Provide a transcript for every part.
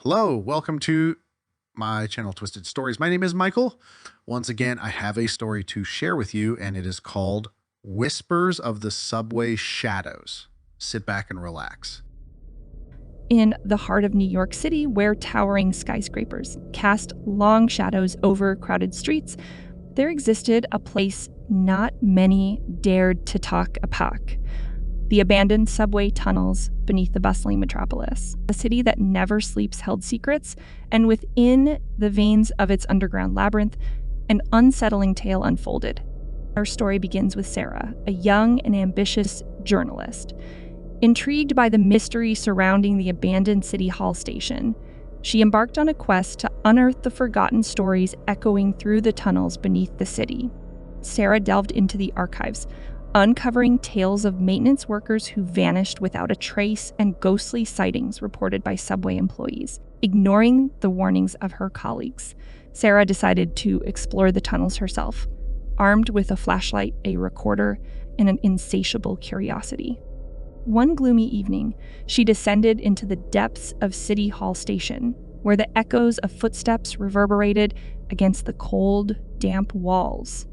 Hello, welcome to my channel, Twisted Stories. My name is Michael. Once again, I have a story to share with you, and it is called Whispers of the Subway Shadows. Sit back and relax. In the heart of New York City, where towering skyscrapers cast long shadows over crowded streets, there existed a place not many dared to talk about. The abandoned subway tunnels beneath the bustling metropolis. A city that never sleeps held secrets, and within the veins of its underground labyrinth, an unsettling tale unfolded. Our story begins with Sarah, a young and ambitious journalist. Intrigued by the mystery surrounding the abandoned City Hall station, she embarked on a quest to unearth the forgotten stories echoing through the tunnels beneath the city. Sarah delved into the archives, uncovering tales of maintenance workers who vanished without a trace and ghostly sightings reported by subway employees. Ignoring the warnings of her colleagues, Sarah decided to explore the tunnels herself, armed with a flashlight, a recorder, and an insatiable curiosity. One gloomy evening, she descended into the depths of City Hall Station, where the echoes of footsteps reverberated against the cold, damp walls.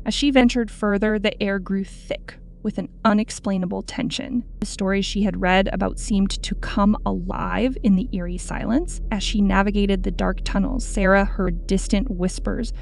As she ventured further, the air grew thick with an unexplainable tension. The stories she had read about seemed to come alive in the eerie silence. As she navigated the dark tunnels, Sarah heard distant whispers,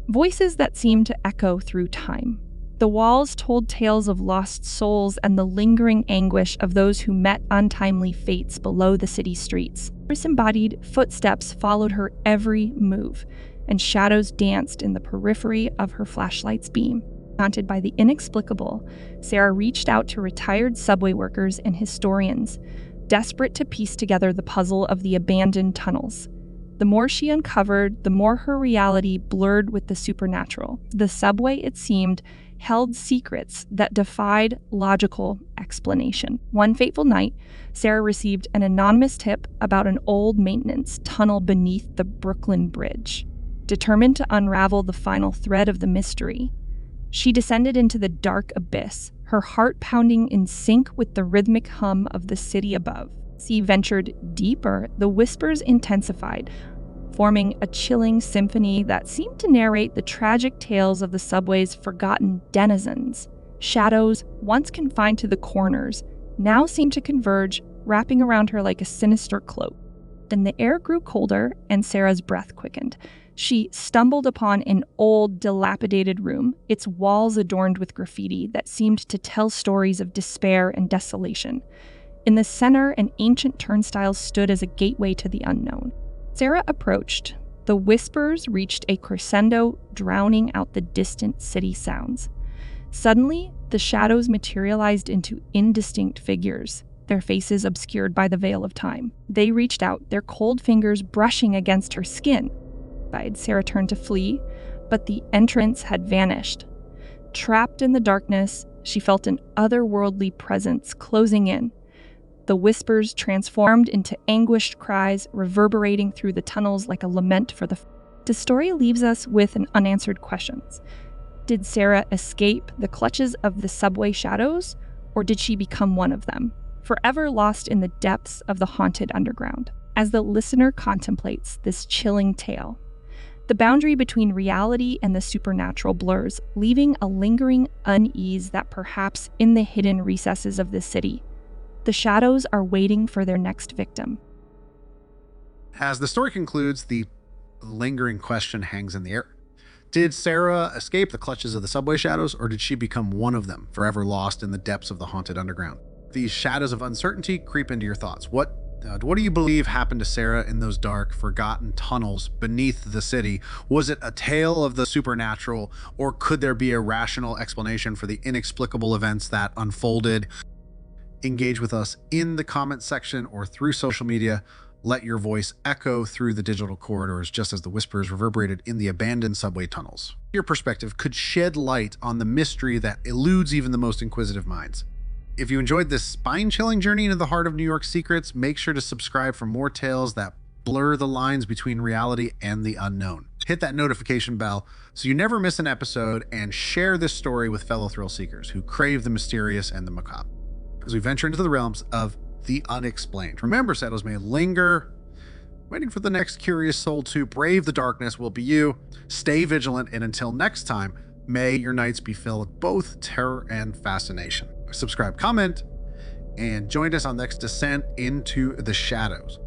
voices that seemed to echo through time. The walls told tales of lost souls and the lingering anguish of those who met untimely fates below the city streets. Disembodied footsteps followed her every move, and shadows danced in the periphery of her flashlight's beam. Haunted by the inexplicable, Sarah reached out to retired subway workers and historians, desperate to piece together the puzzle of the abandoned tunnels. The more she uncovered, the more her reality blurred with the supernatural. The subway, it seemed, held secrets that defied logical explanation. One fateful night, Sarah received an anonymous tip about an old maintenance tunnel beneath the Brooklyn Bridge. Determined to unravel the final thread of the mystery, she descended into the dark abyss, her heart pounding in sync with the rhythmic hum of the city above. As she ventured deeper, the whispers intensified, forming a chilling symphony that seemed to narrate the tragic tales of the subway's forgotten denizens. Shadows, once confined to the corners, now seemed to converge, wrapping around her like a sinister cloak. Then the air grew colder, and Sarah's breath quickened. She stumbled upon an old, dilapidated room, its walls adorned with graffiti that seemed to tell stories of despair and desolation. In the center, an ancient turnstile stood as a gateway to the unknown. Sarah approached. The whispers reached a crescendo, drowning out the distant city sounds. Suddenly, the shadows materialized into indistinct figures, their faces obscured by the veil of time. They reached out, their cold fingers brushing against her skin. Sarah turned to flee, but the entrance had vanished. Trapped in the darkness, she felt an otherworldly presence closing in. The whispers transformed into anguished cries, reverberating through the tunnels like a lament for The story leaves us with an unanswered questions. Did Sarah escape the clutches of the subway shadows, or did she become one of them, forever lost in the depths of the haunted underground? As the listener contemplates this chilling tale, the boundary between reality and the supernatural blurs, leaving a lingering unease that perhaps in the hidden recesses of the city, the shadows are waiting for their next victim. As the story concludes, the lingering question hangs in the air. Did Sarah escape the clutches of the subway shadows, or did she become one of them, forever lost in the depths of the haunted underground? These shadows of uncertainty creep into your thoughts. What do you believe happened to Sarah in those dark, forgotten tunnels beneath the city? Was it a tale of the supernatural, or could there be a rational explanation for the inexplicable events that unfolded? Engage with us in the comment section or through social media. Let your voice echo through the digital corridors just as the whispers reverberated in the abandoned subway tunnels. Your perspective could shed light on the mystery that eludes even the most inquisitive minds. If you enjoyed this spine-chilling journey into the heart of New York secrets, make sure to subscribe for more tales that blur the lines between reality and the unknown. Hit that notification bell so you never miss an episode, and share this story with fellow thrill seekers who crave the mysterious and the macabre as we venture into the realms of the unexplained. Remember, shadows may linger, waiting for the next curious soul to brave the darkness will be you. Stay vigilant, and until next time, may your nights be filled with both terror and fascination. Subscribe, comment, and join us on the next descent into the shadows.